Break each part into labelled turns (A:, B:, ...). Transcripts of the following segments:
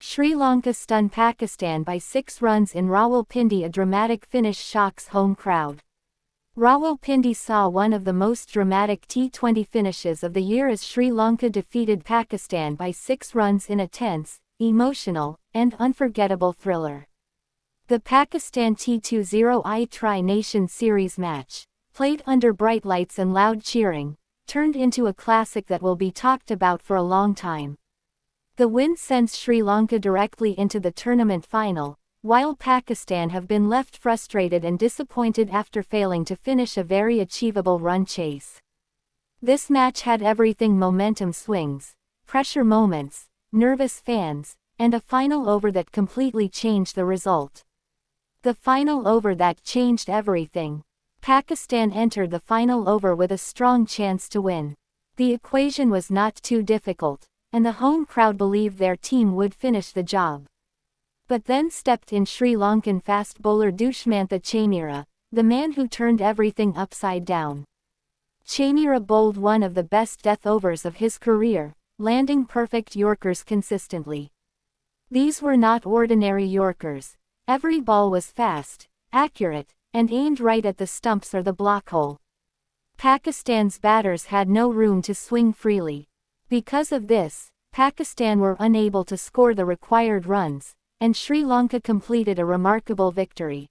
A: Sri Lanka stunned Pakistan by 6 runs in Rawalpindi. A dramatic finish shocks home crowd. Rawalpindi saw one of the most dramatic T20 finishes of the year as Sri Lanka defeated Pakistan by 6 runs in a tense, emotional, and unforgettable thriller. The Pakistan T20I Tri-Nation Series match, played under bright lights and loud cheering, turned into a classic that will be talked about for a long time. The win sends Sri Lanka directly into the tournament final, while Pakistan have been left frustrated and disappointed after failing to finish a very achievable run chase. This match had everything: momentum swings, pressure moments, nervous fans, and a final over that completely changed the result. The final over that changed everything. Pakistan entered the final over with a strong chance to win. The equation was not too difficult, and the home crowd believed their team would finish the job. But then stepped in Sri Lankan fast bowler Dushmantha Chameera, the man who turned everything upside down. Chameera bowled one of the best death overs of his career, landing perfect Yorkers consistently. These were not ordinary Yorkers. Every ball was fast, accurate, and aimed right at the stumps or the block hole. Pakistan's batters had no room to swing freely. Because of this, Pakistan were unable to score the required runs, and Sri Lanka completed a remarkable victory.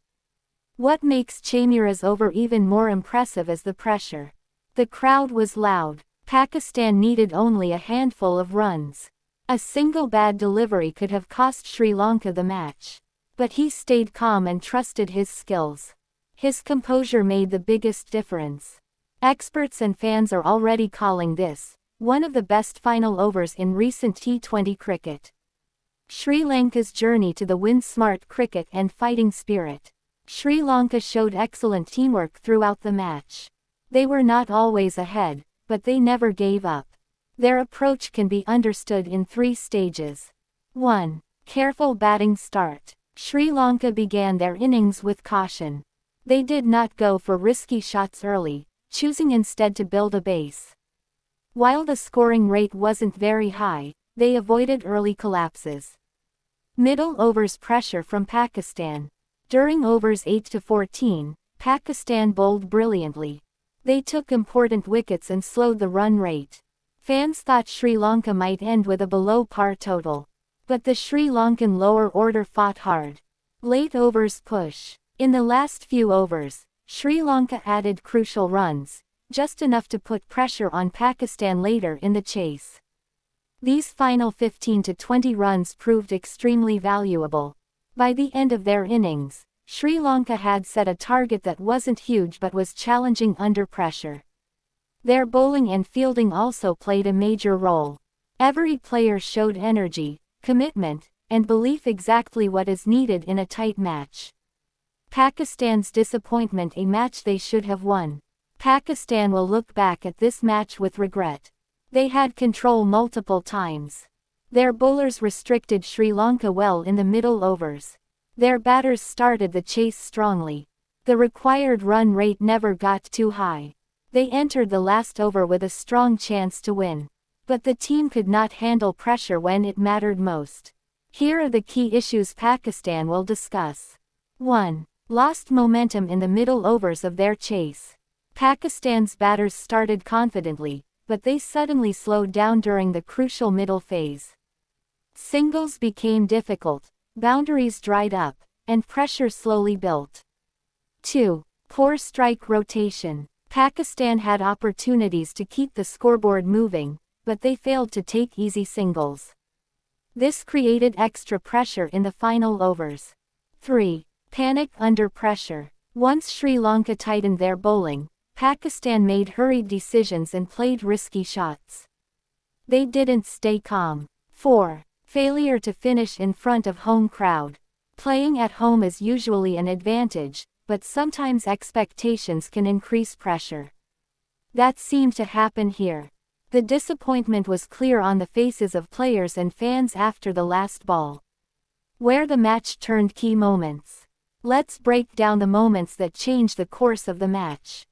A: What makes Chameera's over even more impressive is the pressure. The crowd was loud. Pakistan needed only a handful of runs. A single bad delivery could have cost Sri Lanka the match. But he stayed calm and trusted his skills. His composure made the biggest difference. Experts and fans are already calling this one of the best final overs in recent T20 cricket. Sri Lanka's journey to the win: smart cricket and fighting spirit. Sri Lanka showed excellent teamwork throughout the match. They were not always ahead, but they never gave up. Their approach can be understood in 3 stages. 1. Careful batting start. Sri Lanka began their innings with caution. They did not go for risky shots early, choosing instead to build a base. While the scoring rate wasn't very high, they avoided early collapses. Middle overs pressure from Pakistan. During overs 8 to 14, Pakistan bowled brilliantly. They took important wickets and slowed the run rate. Fans thought Sri Lanka might end with a below-par total. But the Sri Lankan lower order fought hard. Late overs push. In the last few overs, Sri Lanka added crucial runs, just enough to put pressure on Pakistan later in the chase. These final 15 to 20 runs proved extremely valuable. By the end of their innings, Sri Lanka had set a target that wasn't huge but was challenging under pressure. Their bowling and fielding also played a major role. Every player showed energy, commitment, and belief, exactly what is needed in a tight match. Pakistan's disappointment: a match they should have won. Pakistan will look back at this match with regret. They had control multiple times. Their bowlers restricted Sri Lanka well in the middle overs. Their batters started the chase strongly. The required run rate never got too high. They entered the last over with a strong chance to win. But the team could not handle pressure when it mattered most. Here are the key issues Pakistan will discuss. 1. Lost momentum in the middle overs of their chase. Pakistan's batters started confidently, but they suddenly slowed down during the crucial middle phase. Singles became difficult, boundaries dried up, and pressure slowly built. 2. Poor strike rotation. Pakistan had opportunities to keep the scoreboard moving, but they failed to take easy singles. This created extra pressure in the final overs. 3. Panic under pressure. Once Sri Lanka tightened their bowling, Pakistan made hurried decisions and played risky shots. They didn't stay calm. 4. Failure to finish in front of home crowd. Playing at home is usually an advantage, but sometimes expectations can increase pressure. That seemed to happen here. The disappointment was clear on the faces of players and fans after the last ball. Where the match turned: key moments. Let's break down the moments that changed the course of the match.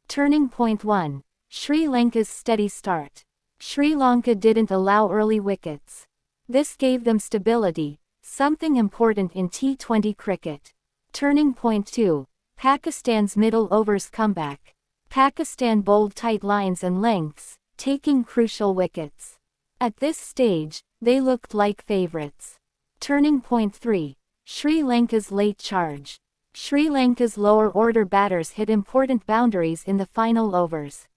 A: Turning point 1. Sri Lanka's steady start. Sri Lanka didn't allow early wickets. This gave them stability, something important in T20 cricket. Turning point 2. Pakistan's middle overs comeback. Pakistan bowled tight lines and lengths, taking crucial wickets. At this stage, they looked like favourites. Turning point 3. Sri Lanka's late charge. Sri Lanka's lower-order batters hit important boundaries in the final overs.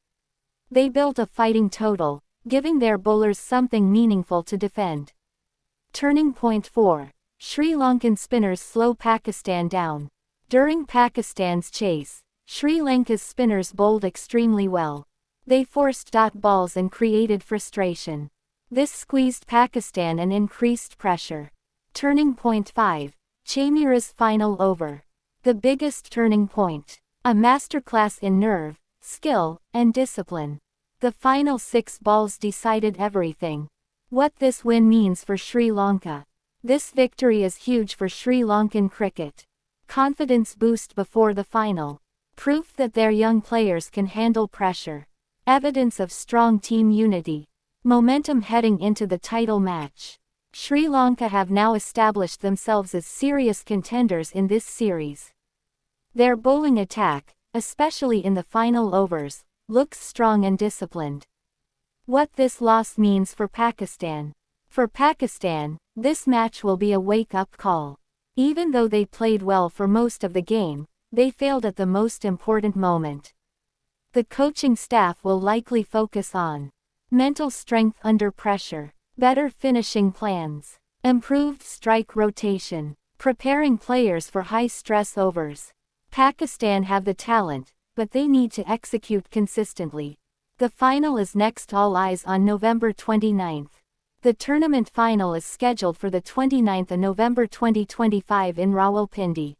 A: They built a fighting total, giving their bowlers something meaningful to defend. Turning point 4. Sri Lankan spinners slow Pakistan down. During Pakistan's chase, Sri Lanka's spinners bowled extremely well. They forced dot balls and created frustration. This squeezed Pakistan and increased pressure. Turning point 5. Chameera's final over. The biggest turning point. A masterclass in nerve, skill, and discipline. The final 6 balls decided everything. What this win means for Sri Lanka. This victory is huge for Sri Lankan cricket. Confidence boost before the final. Proof that their young players can handle pressure. Evidence of strong team unity. Momentum heading into the title match. Sri Lanka have now established themselves as serious contenders in this series. Their bowling attack, especially in the final overs, looks strong and disciplined. What this loss means for Pakistan. For Pakistan, this match will be a wake-up call. Even though they played well for most of the game, they failed at the most important moment. The coaching staff will likely focus on mental strength under pressure, better finishing plans, improved strike rotation, preparing players for high-stress overs. Pakistan have the talent, but they need to execute consistently. The final is next. All eyes on November 29th. The tournament final is scheduled for the 29th of November 2025 in Rawalpindi.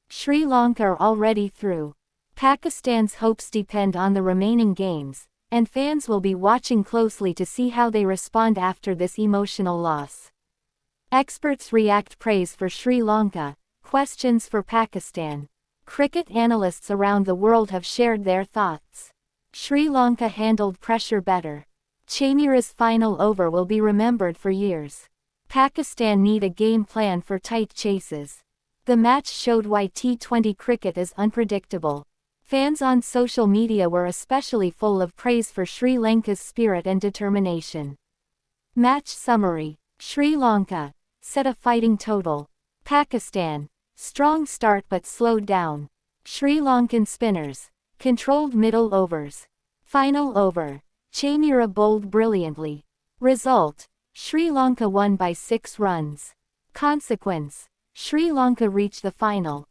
A: Sri Lanka are already through. Pakistan's hopes depend on the remaining games, and fans will be watching closely to see how they respond after this emotional loss. Experts react. Praise for Sri Lanka, questions for Pakistan. Cricket analysts around the world have shared their thoughts. Sri Lanka handled pressure better. Chameera's final over will be remembered for years. Pakistan need a game plan for tight chases. The match showed why T20 cricket is unpredictable. Fans on social media were especially full of praise for Sri Lanka's spirit and determination. Match summary. Sri Lanka set a fighting total. Pakistan, strong start but slowed down. Sri Lankan spinners controlled middle overs. Final over. Chameera bowled brilliantly. Result: Sri Lanka won by 6 runs. Consequence: Sri Lanka reached the final.